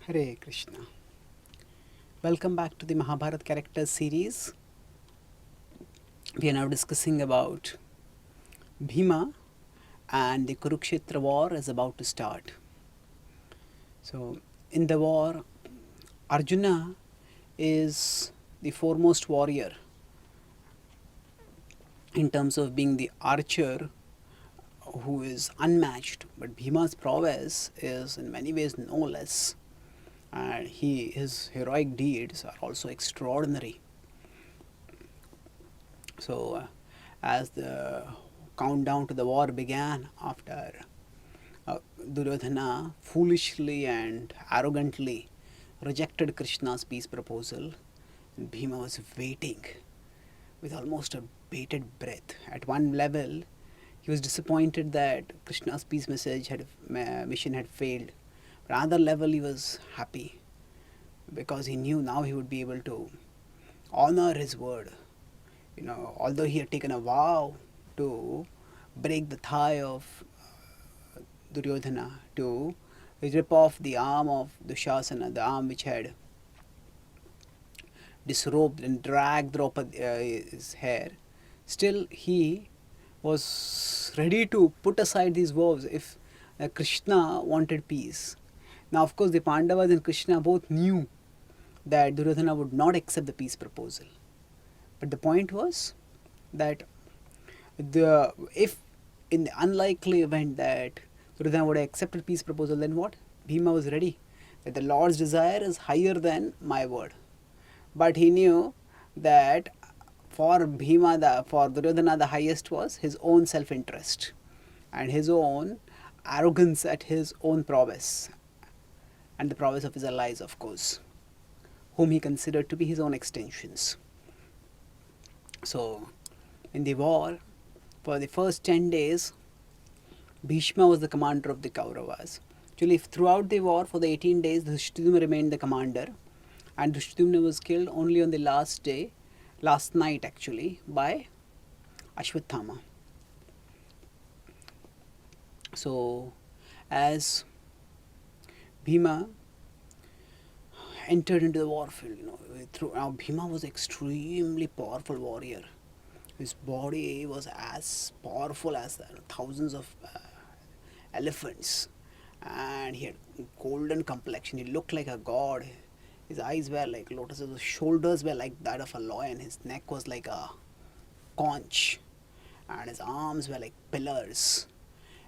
Hare Krishna. Welcome back to the Mahabharata Characters series. We are now discussing about Bhima, and the Kurukshetra war is about to start. So, in the war, Arjuna is the foremost warrior in terms of being the archer who is unmatched, but Bhima's prowess is in many ways no less, and his heroic deeds are also extraordinary. So, as the countdown to the war began, after Duryodhana foolishly and arrogantly rejected Krishna's peace proposal, Bhima was waiting with almost a bated breath. At one level, he was disappointed that Krishna's peace mission had failed. But at another level, he was happy because he knew now he would be able to honor his word. Although he had taken a vow to break the thigh of Duryodhana, to rip off the arm of Dushasana, the arm which had disrobed and dragged Draupadi's hair, still he was ready to put aside these vows if Krishna wanted peace. Now, of course, the Pandavas and Krishna both knew that Duryodhana would not accept the peace proposal. But the point was that if in the unlikely event that Duryodhana would have accepted peace proposal, then what? Bhima was ready. That the Lord's desire is higher than my word. But he knew that for Bhima, for Duryodhana, the highest was his own self-interest and his own arrogance at his own prowess and the prowess of his allies, of course, whom he considered to be his own extensions. So, in the war, for the first 10 days, Bhishma was the commander of the Kauravas. Actually, throughout the war, for the 18 days, Dhrištadhyumna remained the commander, and Dhrištadhyumna was killed only on the last night actually, by Ashwatthama. So, as Bhima entered into the warfield, now Bhima was an extremely powerful warrior. His body was as powerful as thousands of elephants, and he had golden complexion. He looked like a god. His eyes were like lotuses, his shoulders were like that of a lion, his neck was like a conch, and his arms were like pillars,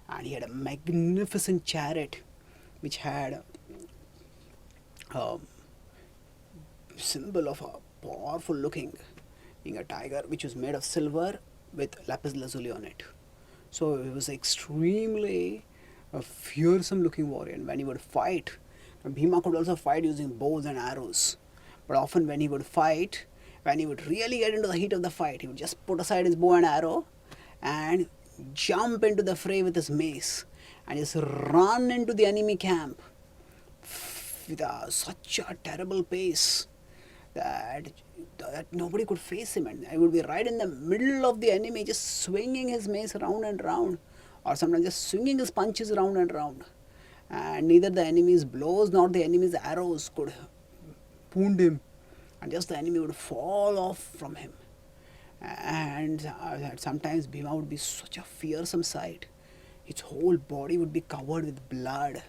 and he had a magnificent chariot which had a symbol of a powerful looking being a tiger, which was made of silver with lapis lazuli on it. So he was extremely a fearsome looking warrior, and when he would fight, Bhima could also fight using bows and arrows. But often when he would fight, when he would really get into the heat of the fight, he would just put aside his bow and arrow and jump into the fray with his mace and just run into the enemy camp with such a terrible pace that nobody could face him, and I would be right in the middle of the enemy, just swinging his mace round and round, or sometimes just swinging his punches round and round, and neither the enemy's blows nor the enemy's arrows could wound him, and just the enemy would fall off from him. And sometimes Bhima would be such a fearsome sight. His whole body would be covered with blood,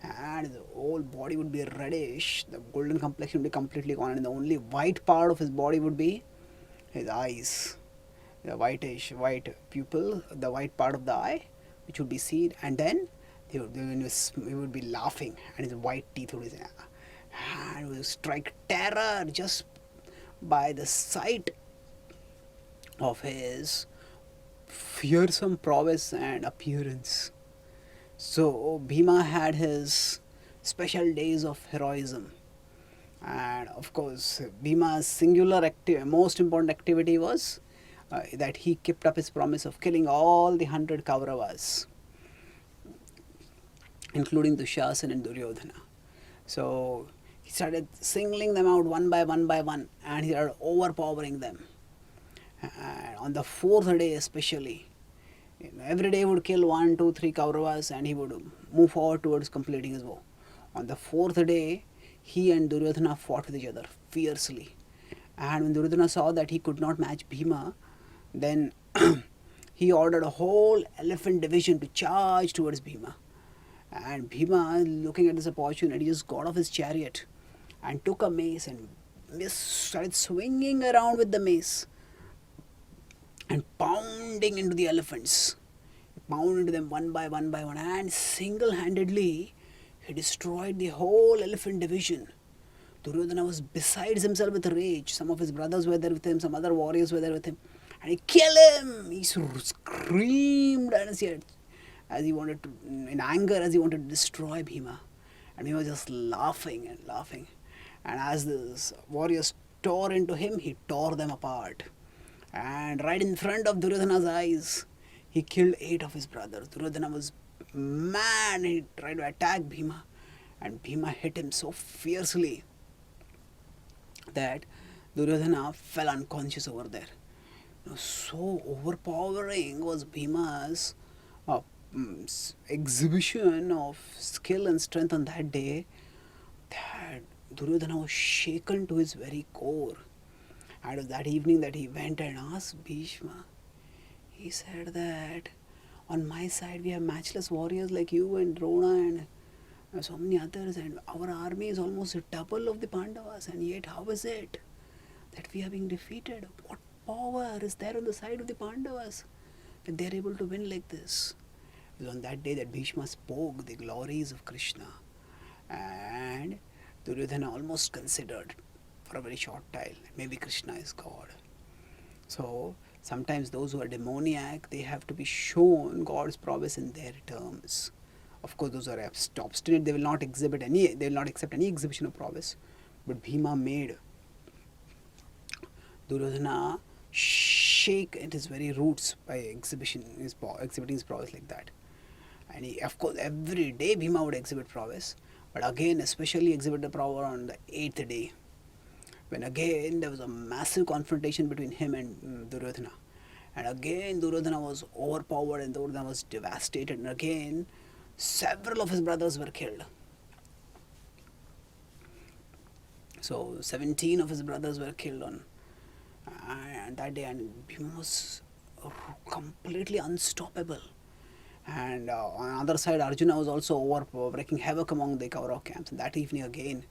and the whole body would be reddish. The golden complexion would be completely gone, and the only white part of his body would be his eyes, the white pupil, the white part of the eye, which would be seen, and then he would be laughing, and his white teeth would be, and would strike terror just by the sight of his fearsome prowess and appearance. So Bhima had his special days of heroism, and of course Bhima's most important activity was that he kept up his promise of killing all the 100 Kauravas, including Dushasana and Duryodhana. So he started singling them out one by one, and he started overpowering them. And on the fourth day especially, every day he would kill 1, 2, 3 Kauravas, and he would move forward towards completing his vow. On the fourth day, he and Duryodhana fought with each other fiercely. And when Duryodhana saw that he could not match Bhima, then he ordered a whole elephant division to charge towards Bhima. And Bhima, looking at this opportunity, just got off his chariot and took a mace and started swinging around with the mace and pounding into the elephants. He pounded into them one by one by one, and single-handedly he destroyed the whole elephant division. Duryodhana was besides himself with rage. Some of his brothers were there with him, some other warriors were there with him. And he killed him! He screamed as he wanted to, in anger, as he wanted to destroy Bhima. And he was just laughing and laughing. And as the warriors tore into him, he tore them apart. And right in front of Duryodhana's eyes, he killed 8 of his brothers. Duryodhana was mad. He tried to attack Bhima. And Bhima hit him so fiercely that Duryodhana fell unconscious over there. So overpowering was Bhima's exhibition of skill and strength on that day that Duryodhana was shaken to his very core. And it was that evening that he went and asked Bhishma. He said that on my side we have matchless warriors like you and Drona and so many others, and our army is almost double of the Pandavas, and yet how is it that we are being defeated? What power is there on the side of the Pandavas that they are able to win like this? It was on that day that Bhishma spoke the glories of Krishna, and Duryodhana almost considered for a very short time maybe Krishna is God. So sometimes those who are demoniac, they have to be shown God's prowess in their terms. Of course, those who are obstinate, they will not accept any exhibition of prowess. But Bhima made Duryodhana shake at his very roots by exhibiting his prowess like that. And he, of course, every day Bhima would exhibit prowess, but again, especially exhibit the power on the 8th day, when again there was a massive confrontation between him and Duryodhana. And again, Duryodhana was overpowered and Duryodhana was devastated, and again, several of his brothers were killed. So 17 of his brothers were killed on that day, and Bhima was completely unstoppable. And on the other side, Arjuna was also wreaking havoc among the Kaurava camps. And that evening again,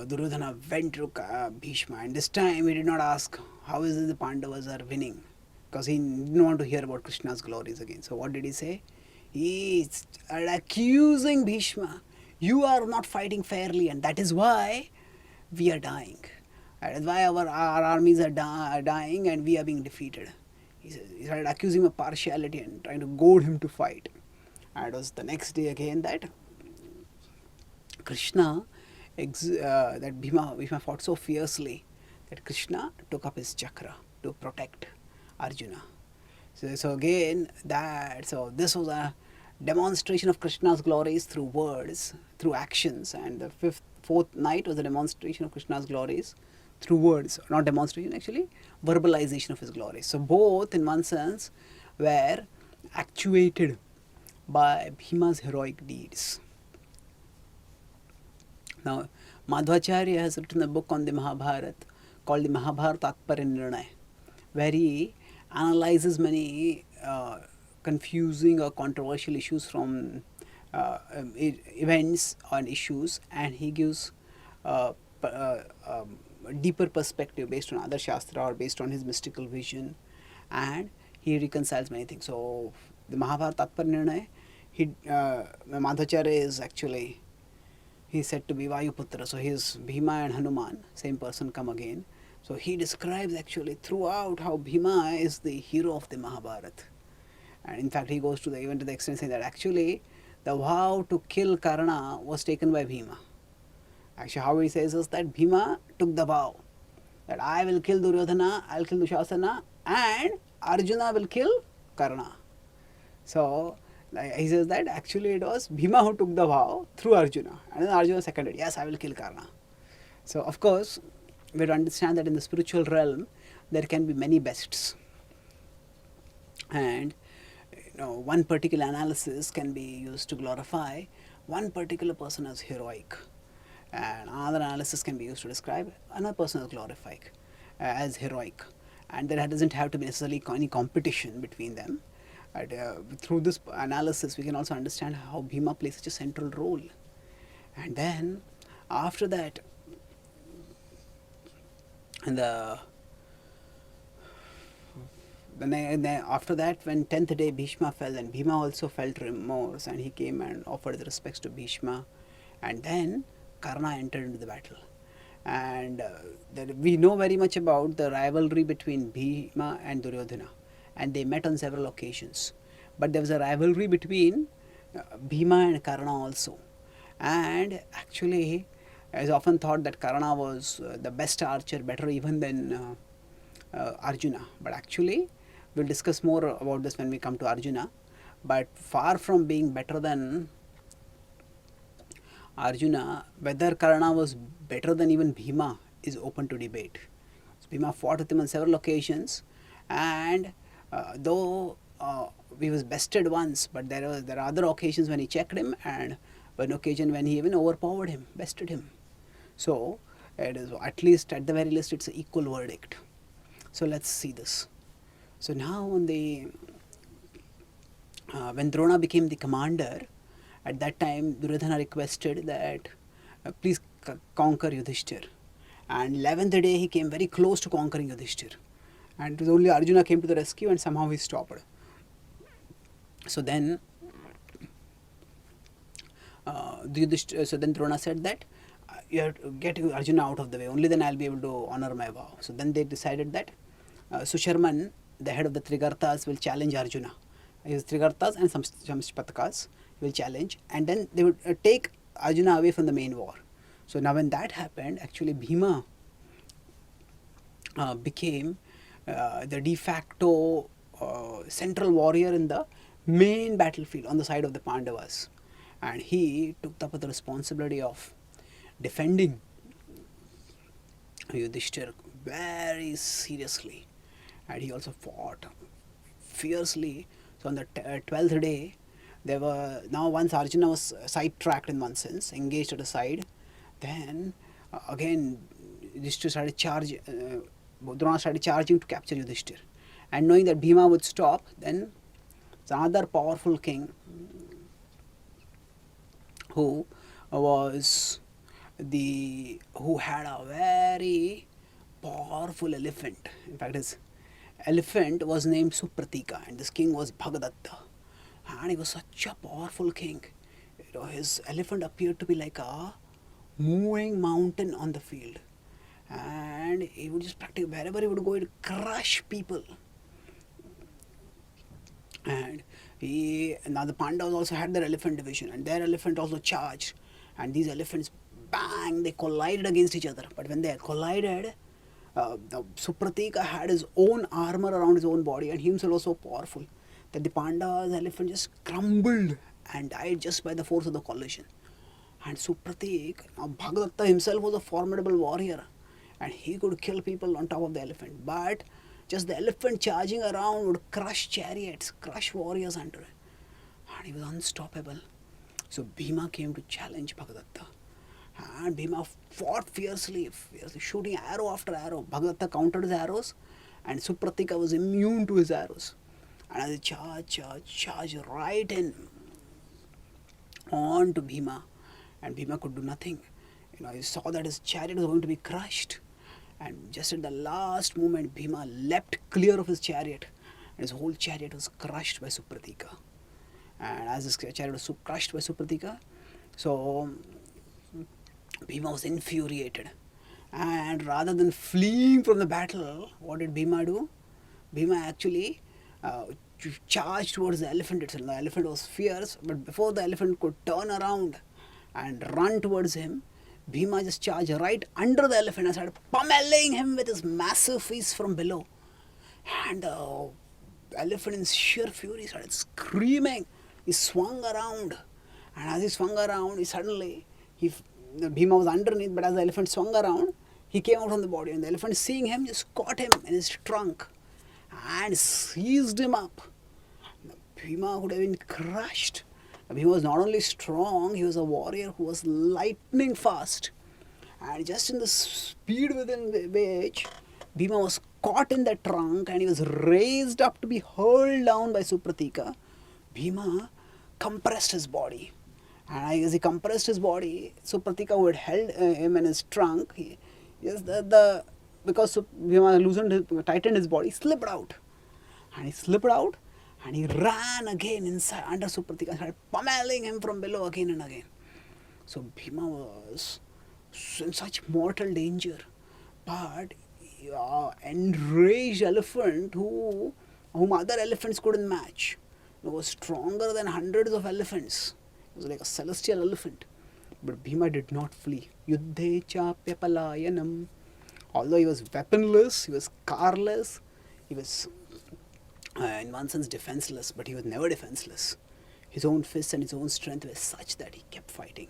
Duryodhana went to Bhishma, and this time he did not ask how is it the Pandavas are winning, because he didn't want to hear about Krishna's glories again. So what did he say? He is accusing Bhishma. You are not fighting fairly, and that is why we are dying. That is why our armies are dying and we are being defeated. He started accusing him of partiality and trying to goad him to fight. And it was the next day again that Krishna, that Bhima fought so fiercely that Krishna took up his chakra to protect Arjuna. So again, this was a demonstration of Krishna's glories through words, through actions, and the fourth night was a demonstration of Krishna's glories through words, not demonstration actually, verbalization of his glories. So both, in one sense, were actuated by Bhima's heroic deeds. Now, Madhvacharya has written a book on the Mahabharata called the Mahabharata Characters, where he analyzes many confusing or controversial issues from events and issues, and he gives a deeper perspective based on other shastra or based on his mystical vision, and he reconciles many things. So the Mahabharata Characters, Madhvacharya is actually, he is said to be Vayu Putra, so he is Bhima and Hanuman, same person come again. So he describes actually throughout how Bhima is the hero of the Mahabharata. And in fact, he goes to even to the extent saying that actually the vow to kill Karna was taken by Bhima. Actually, how he says is that Bhima took the vow that I will kill Duryodhana, I will kill Dushasana, and Arjuna will kill Karna. So he says that actually it was Bhima who took the vow through Arjuna, and then Arjuna seconded, yes, I will kill Karna. So of course, we have to understand that in the spiritual realm, there can be many bests. And one particular analysis can be used to glorify one particular person as heroic, and another analysis can be used to describe another person as glorific, as heroic, and there doesn't have to be necessarily any competition between them. And, through this analysis, we can also understand how Bhima plays such a central role. And then, after that, and after that, when 10th day Bhishma fell, and Bhima also felt remorse, and he came and offered the respects to Bhishma, and then Karna entered into the battle. And we know very much about the rivalry between Bhima and Duryodhana, and they met on several occasions. But there was a rivalry between Bhima and Karna also. And actually, it's often thought that Karna was the best archer, better even than Arjuna. But actually, we'll discuss more about this when we come to Arjuna. But far from being better than Arjuna, whether Karna was better than even Bhima is open to debate. So Bhima fought with him on several occasions, and though he was bested once, but there are other occasions when he checked him, and one occasion when he even overpowered him, bested him. So it is, at least, at the very least, it's an equal verdict. So let's see this. So now when Drona became the commander, at that time Duryodhana requested that please conquer Yudhishthir. And 11th day he came very close to conquering Yudhishthir. And it was only Arjuna came to the rescue, and somehow he stopped. So then Drona said that you have to get Arjuna out of the way, only then I'll be able to honor my vow. So then they decided that Susharman, the head of the Trigartas, will challenge Arjuna. His Trigartas and some Shpatakas will challenge, and then they would take Arjuna away from the main war. So now when that happened, actually Bhima became the de facto central warrior in the main battlefield on the side of the Pandavas, and he took up the responsibility of defending Yudhishthir very seriously, and he also fought fiercely. So on the 12th day, there were, now once Arjuna was sidetracked in one sense, engaged at a side, then again Yudhishthir started Drona started charging to capture Yudhishthir, and knowing that Bhima would stop, then another powerful king who had a very powerful elephant. In fact, his elephant was named Supratika, and this king was Bhagadatta, and he was such a powerful king. His elephant appeared to be like a moving mountain on the field, and he would just practically, wherever he would go, he would crush people. And now the Pandavas also had their elephant division, and their elephant also charged, and these elephants, bang, they collided against each other. But when they collided, the Supratika had his own armor around his own body, and he himself was so powerful that the Pandavas' elephant just crumbled and died just by the force of the collision. And Supratik, now Bhagadatta himself was a formidable warrior, and he could kill people on top of the elephant, but just the elephant charging around would crush chariots, crush warriors under it, and he was unstoppable. So Bhima came to challenge Bhagadatta, and Bhima fought fiercely, shooting arrow after arrow. Bhagadatta countered his arrows, and Supratika was immune to his arrows. And as he charged right in on to Bhima, and Bhima could do nothing. He saw that his chariot was going to be crushed, and just at the last moment, Bhima leapt clear of his chariot, and his whole chariot was crushed by Supratika. And as his chariot was crushed by Supratika, so Bhima was infuriated, and rather than fleeing from the battle, what did Bhima do? Bhima actually charged towards the elephant itself. The elephant was fierce, but before the elephant could turn around and run towards him, Bhima just charged right under the elephant and started pummeling him with his massive fists from below. And the elephant, in sheer fury, started screaming. He swung around, and as he swung around, Bhima was underneath, but as the elephant swung around, he came out from the body, and the elephant, seeing him, just caught him in his trunk and seized him up. Bhima would have been crushed. Bhima was not only strong, he was a warrior who was lightning fast. And just in the speed within which Bhima was caught in the trunk and he was raised up to be hurled down by Supratika, Bhima compressed his body. And as he compressed his body, Supratika, who had held him in his trunk, because Bhima tightened his body, slipped out. And he slipped out and he ran again inside under Supratika and started pummeling him from below again and again. So Bhima was in such mortal danger. But enraged elephant whom other elephants couldn't match. He was stronger than hundreds of elephants. He was like a celestial elephant. But Bhima did not flee. Yuddhe chapya palayanam. Although he was weaponless, he was carless, he was in one sense defenseless, but he was never defenseless. His own fists and his own strength were such that he kept fighting.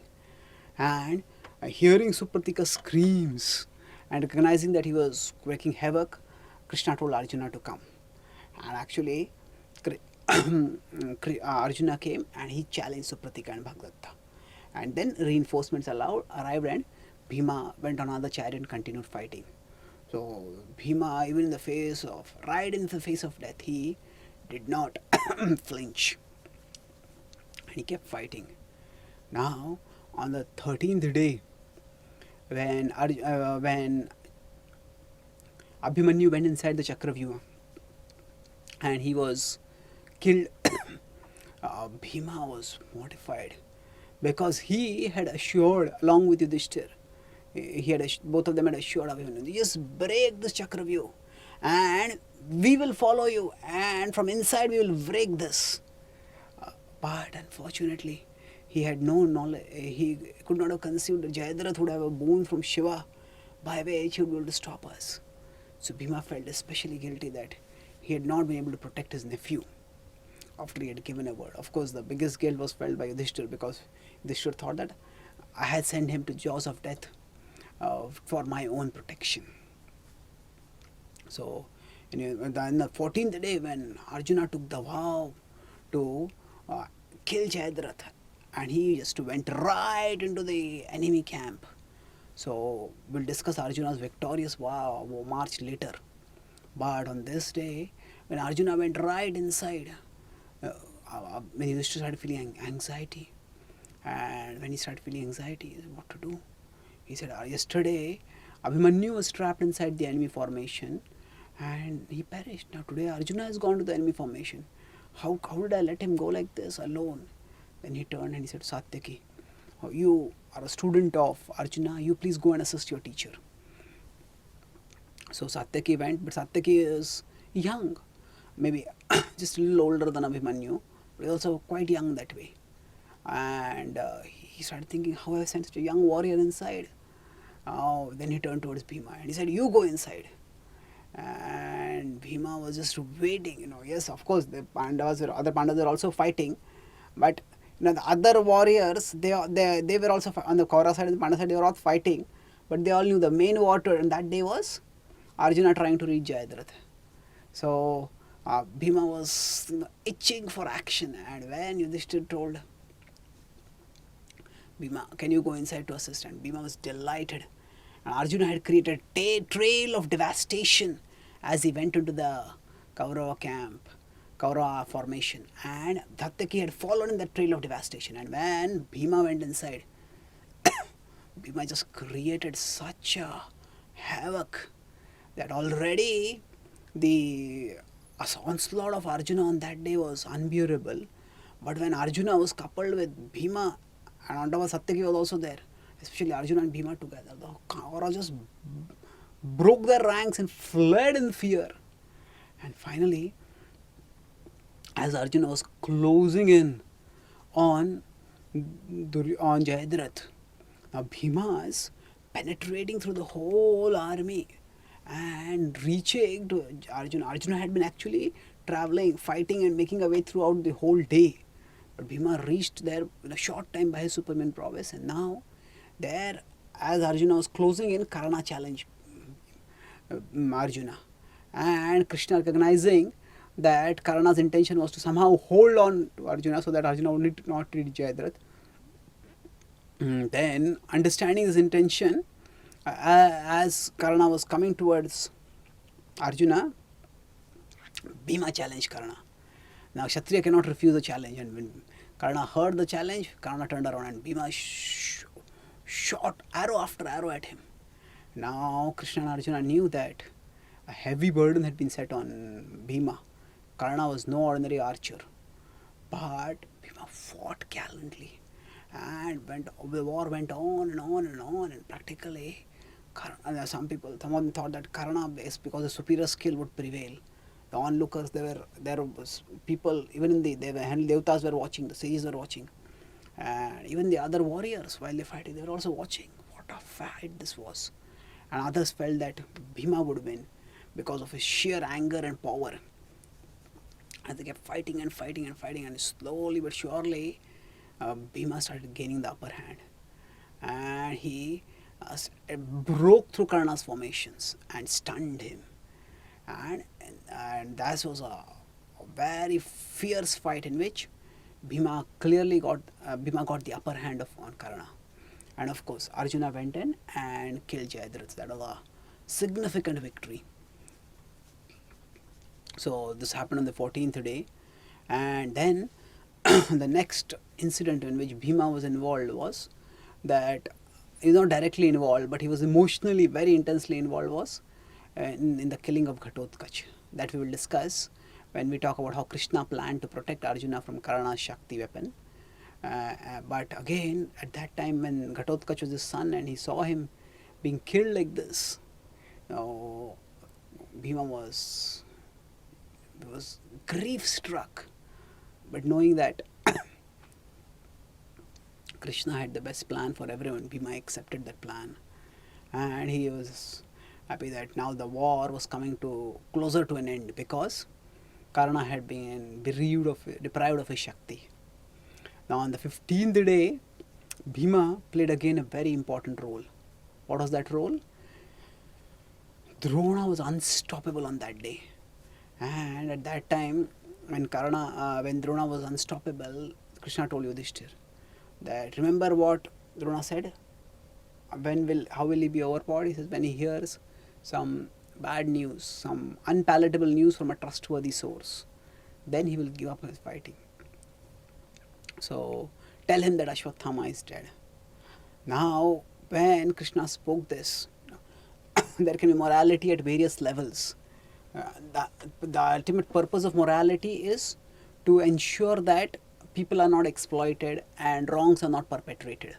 And hearing Supratika's screams and recognizing that he was wreaking havoc, Krishna told Arjuna to come. And actually, Arjuna came and he challenged Supratika and Bhagdatta. And then reinforcements arrived and Bhima went on another chariot and continued fighting. So Bhima, even in the face of death, he did not flinch. And he kept fighting. Now, on the 13th day, when Abhimanyu went inside the Chakravyuha and he was killed, Bhima was mortified because he had assured, along with Yudhishthir, both of them had assured Abhimanyu, just break this Chakravyuha and we will follow you, and from inside we will break this. But unfortunately, he had no knowledge. He could not have conceived that Jayadratha would have a boon from Shiva by which he would be able to stop us. So Bhima felt especially guilty that he had not been able to protect his nephew after he had given a word. Of course, the biggest guilt was felt by Yudhishthir because Yudhishthir thought that I had sent him to jaws of death for my own protection. So, in the 14th day, when Arjuna took the vow to kill Jayadratha, and he just went right into the enemy camp. So, we'll discuss Arjuna's victorious march later. But on this day, when Arjuna went right inside, when he started feeling anxiety, and when he started feeling anxiety, what to do? He said, yesterday, Abhimanyu was trapped inside the enemy formation and he perished. Now today Arjuna has gone to the enemy formation. How did I let him go like this alone? Then he turned and he said, Satyaki, you are a student of Arjuna, you please go and assist your teacher. So Satyaki went, but Satyaki is young, maybe just a little older than Abhimanyu, but also quite young that way. And he started thinking, how have I sent such a young warrior inside? Then he turned towards Bhima and he said, you go inside. And Bhima was just waiting, yes, of course, the other Pandavas were also fighting, but the other warriors, they were also, on the Kaurava side and the Pandava side, they were all fighting, but they all knew the main warrior and that day was Arjuna trying to reach Jayadratha. So Bhima was itching for action, and when Yudhishthir told Bhima, can you go inside to assist? And Bhima was delighted. And Arjuna had created a trail of devastation as he went into the Kaurava camp, Kaurava formation. And Satyaki had followed in that trail of devastation. And when Bhima went inside, Bhima just created such a havoc that already the onslaught of Arjuna on that day was unbearable. But when Arjuna was coupled with Bhima, and on top of Satyaki was also there, especially Arjuna and Bhima together, the Kauravas just broke their ranks and fled in fear. And finally, as Arjuna was closing in on Jayadratha, now Bhima is penetrating through the whole army and reaching to Arjuna. Arjuna had been actually traveling, fighting and making a way throughout the whole day. But Bhima reached there in a short time by his superman prowess, and now there, as Arjuna was closing in, Karna challenged Arjuna. And Krishna, recognizing that Karna's intention was to somehow hold on to Arjuna so that Arjuna would not reach Jayadratha. Then, understanding his intention, as Karna was coming towards Arjuna, Bhima challenged Karna. Now, Kshatriya cannot refuse the challenge, and when Karna heard the challenge, Karna turned around and Bhima shot arrow after arrow at him. Now, Krishna and Arjuna knew that a heavy burden had been set on Bhima. Karna was no ordinary archer, but Bhima fought gallantly, and the war went on and on and on, and practically, some of them thought that Karna, because the superior skill would prevail. The onlookers, there was people, even in the Devatas were watching, the sages were watching, and even the other warriors, while they fighting, they were also watching. What a fight this was! And others felt that Bhima would win because of his sheer anger and power. And they kept fighting and fighting and fighting, and slowly but surely, Bhima started gaining the upper hand, and he broke through Karna's formations and stunned him. And that was a very fierce fight in which Bhima got the upper hand on Karna. And of course, Arjuna went in and killed Jayadratha. That was a significant victory. So this happened on the 14th day. And then the next incident in which Bhima was involved was that he was not directly involved, but he was emotionally very intensely involved was in the killing of Ghatotkacha. That we will discuss when we talk about how Krishna planned to protect Arjuna from Karna's Shakti weapon. But again, at that time when Ghatotkacha was his son and he saw him being killed like this, Bhima was grief struck. But knowing that Krishna had the best plan for everyone, Bhima accepted that plan. And he was happy that now the war was coming closer to an end, because Karna had been deprived of his Shakti. Now on the 15th day, Bhima played again a very important role. What was that role? Drona was unstoppable on that day. And at that time, when Drona was unstoppable, Krishna told Yudhishthir that, remember what Drona said? How will he be overpowered? He says, when he hears some bad news, some unpalatable news from a trustworthy source, then he will give up his fighting. So tell him that Ashwatthama is dead. Now, when Krishna spoke this, there can be morality at various levels. The ultimate purpose of morality is to ensure that people are not exploited and wrongs are not perpetrated.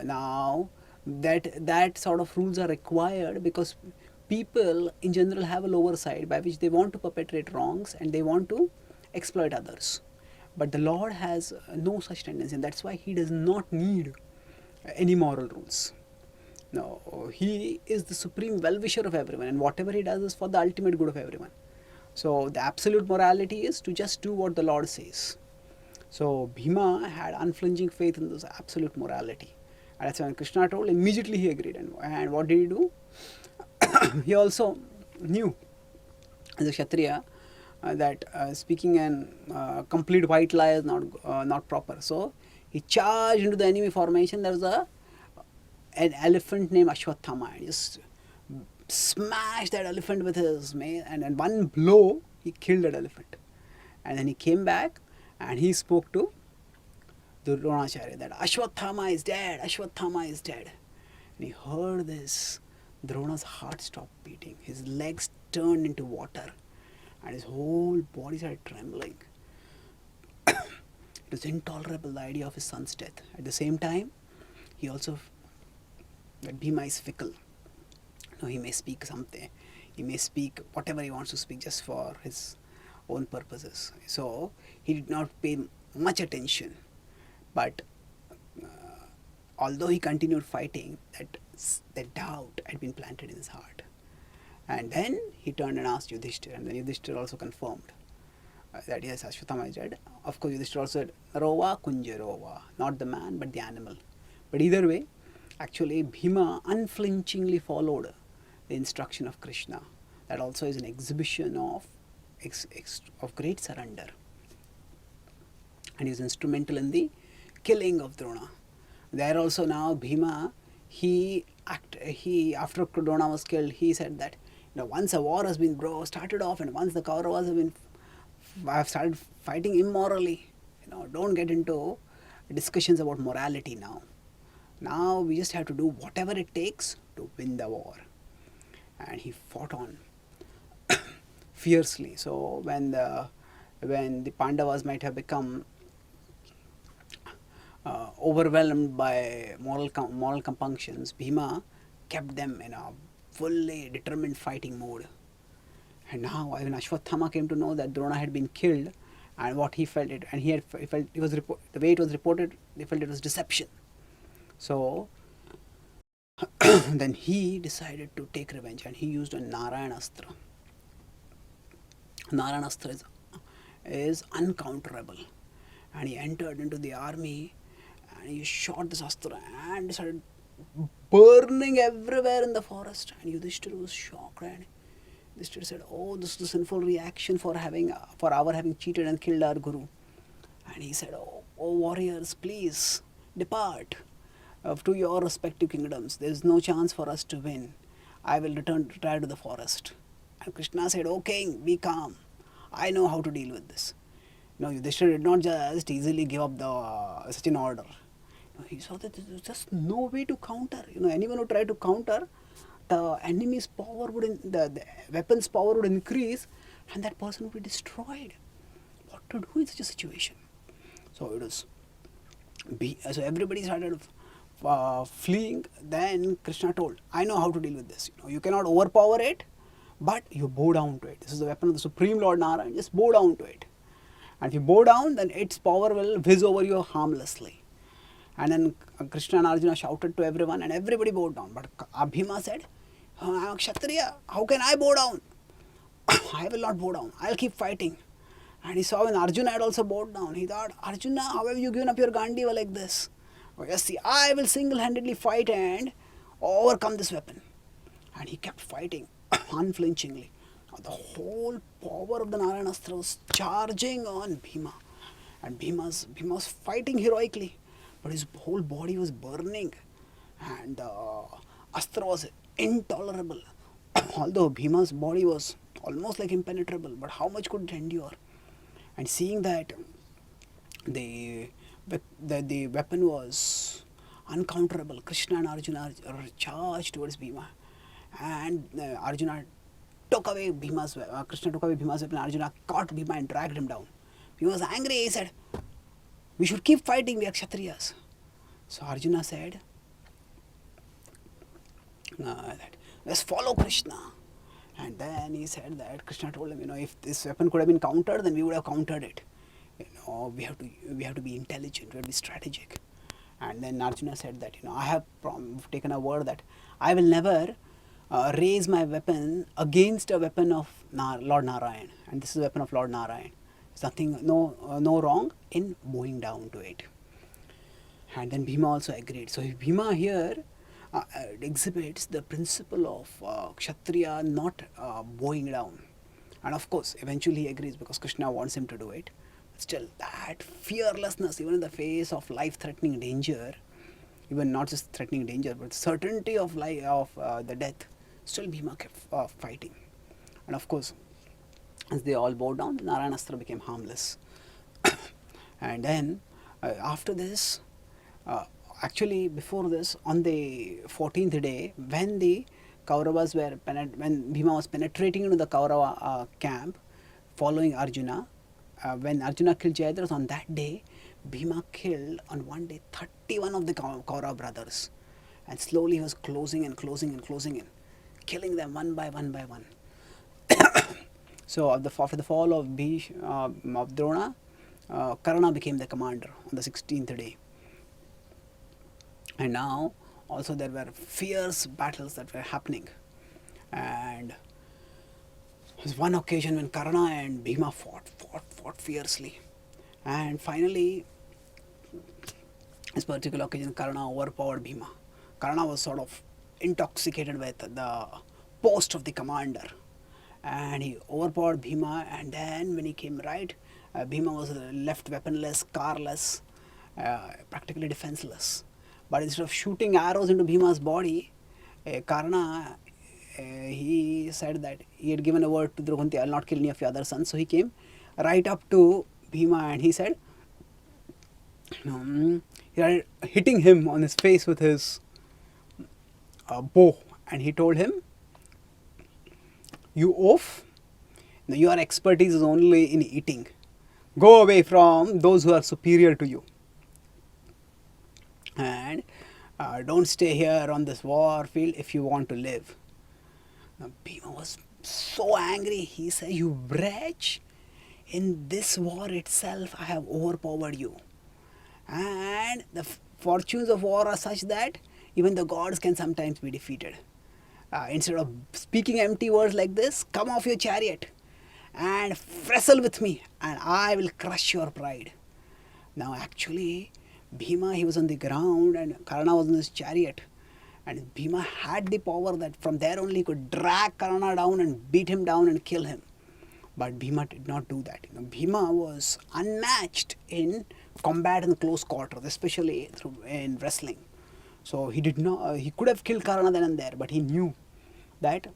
Now, that sort of rules are required because people in general have a lower side by which they want to perpetrate wrongs and they want to exploit others. But the Lord has no such tendency, and that's why he does not need any moral rules. No, he is the supreme well-wisher of everyone, and whatever he does is for the ultimate good of everyone. So the absolute morality is to just do what the Lord says. So Bhima had unflinching faith in this absolute morality. And that's when Krishna told, immediately he agreed. And what did he do? He also knew, as a Kshatriya, that speaking in complete white lie is not proper. So he charged into the enemy formation. There was an elephant named Ashwatthama, and just smashed that elephant with his mace, and in one blow he killed that elephant. And then he came back and he spoke to Dronacharya that Ashwatthama is dead, Ashwatthama is dead. And he heard this, Drona's heart stopped beating, his legs turned into water, and his whole body started trembling. It was intolerable, the idea of his son's death. At the same time, he also, that Bhima is fickle. Now he may speak something, he may speak whatever he wants to speak just for his own purposes. So he did not pay much attention. But although he continued fighting, that doubt had been planted in his heart. And then he turned and asked Yudhishthira, and then Yudhishthira also confirmed that yes, Ashwatthama is dead. Of course, Yudhishthira also said, Rova Kunjarova, not the man but the animal. But either way, actually Bhima unflinchingly followed the instruction of Krishna. That also is an exhibition of of great surrender, and he was instrumental in the killing of Drona. There also now Bhima, he after Drona was killed, he said that, once a war has been started off, and once the Kauravas have started fighting immorally, don't get into discussions about morality now. Now we just have to do whatever it takes to win the war. And he fought on fiercely. So when the Pandavas might have become overwhelmed by moral compunctions, Bhima kept them in a fully determined fighting mode. And now when Ashwatthama came to know that Drona had been killed, and what he felt it, and he felt it was the way it was reported, they felt it was deception. So then he decided to take revenge, and he used a Narayāṇastra. Narayāṇastra is uncounterable, and he entered into the army, and he shot this astra and started burning everywhere in the forest. And Yudhishthira was shocked, and Yudhishthira said, "Oh, this is the sinful reaction for our having cheated and killed our guru." And he said, "Oh warriors, please depart to your respective kingdoms. There is no chance for us to win. I will retire to the forest." And Krishna said, "O king, be calm. I know how to deal with this." Yudhishthira did not just easily give up such an order. He saw that there was just no way to counter. Anyone who tried to counter, the enemy's power the weapon's power would increase, and that person would be destroyed. What to do in such a situation? So it was. So everybody started fleeing. Then Krishna told, "I know how to deal with this. You cannot overpower it, but you bow down to it. This is the weapon of the Supreme Lord Narayan. Just bow down to it. And if you bow down, then its power will whiz over you harmlessly." And then Krishna and Arjuna shouted to everyone, and everybody bowed down. But Bhima said, "I am a Kshatriya. How can I bow down? I will not bow down. I will keep fighting." And he saw when Arjuna had also bowed down. He thought, "Arjuna, how have you given up your Gandiva like this? Oh, yes, see, I will single-handedly fight and overcome this weapon." And he kept fighting unflinchingly. Now, the whole power of the Narayāṇastra was charging on Bhima. And Bhima was fighting heroically, but his whole body was burning. And the astra was intolerable. Although Bhima's body was almost like impenetrable, but how much could it endure? And seeing that the weapon was uncounterable, Krishna and Arjuna charged towards Bhima, and Krishna took away Bhima's weapon. Arjuna caught Bhima and dragged him down. Bhima was angry. He said, "We should keep fighting. We are Kshatriyas." So Arjuna said, "Let's follow Krishna." And then he said that Krishna told him, if this weapon could have been countered, then we would have countered it. We have to be intelligent. We have to be strategic. And then Arjuna said that, I have taken a word that I will never raise my weapon against a weapon of Lord Narayan. And this is a weapon of Lord Narayan. There's nothing, no wrong in bowing down to it. And then Bhima also agreed. So Bhima here exhibits the principle of Kshatriya not bowing down. And of course, eventually he agrees because Krishna wants him to do it. But still, that fearlessness, even in the face of life-threatening danger, even not just threatening danger, but certainty of the death, still Bhima kept fighting. And of course, as they all bowed down, the Narayāṇastra became harmless. And then, after this, actually before this, on the 14th day, when the Kauravas when Bhima was penetrating into the Kaurava camp, following Arjuna, when Arjuna killed Jayadras, on that day, Bhima killed on one day 31 of the Kaurava brothers. And slowly he was closing in, killing them one by one. So after the fall of Drona, Karna became the commander on the 16th day. And now also there were fierce battles that were happening. And there was one occasion when Karna and Bhima fought fiercely. And finally, this particular occasion, Karna overpowered Bhima. Karna was sort of intoxicated with the post of the commander. and he overpowered Bhima. And then when he came right, Bhima was left weaponless, carless, practically defenseless. But instead of shooting arrows into Bhima's body, Karna, he said that he had given a word to Draupadi, I will not kill any of your other sons. So he came right up to Bhima and he said, he started hitting him on his face with his bow, and he told him, you oaf, now your expertise is only in eating. Go away from those who are superior to you. And don't stay here on this war field if you want to live. Now Bhima was so angry. He said, you wretch, in this war itself I have overpowered you. And the fortunes of war are such that even the gods can sometimes be defeated. Instead of speaking empty words like this, come off your chariot and wrestle with me and I will crush your pride. Now actually Bhima, he was on the ground and Karna was in his chariot, and Bhima had the power that from there only he could drag Karna down and beat him down and kill him. But Bhima did not do that. Bhima was unmatched in combat in close quarters, especially in wrestling. So he did not. He could have killed Karna then and there, but he knew that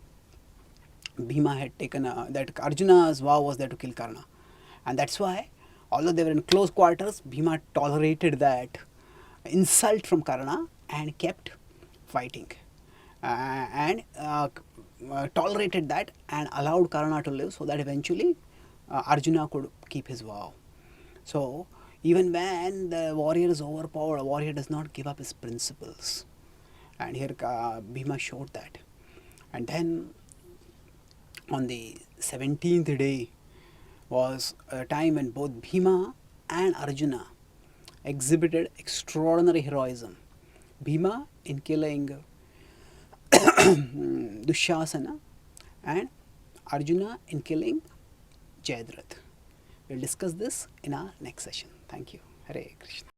Bhima had taken that Arjuna's vow was there to kill Karna, and that's why, although they were in close quarters, Bhima tolerated that insult from Karna and kept fighting, and tolerated that and allowed Karna to live, so that eventually Arjuna could keep his vow. So even when the warrior is overpowered, a warrior does not give up his principles, and here Bhima showed that. And then on the 17th day was a time when both Bhima and Arjuna exhibited extraordinary heroism. Bhima in killing Dushasana, and Arjuna in killing Jayadratha. We'll discuss this in our next session. Thank you. Hare Krishna.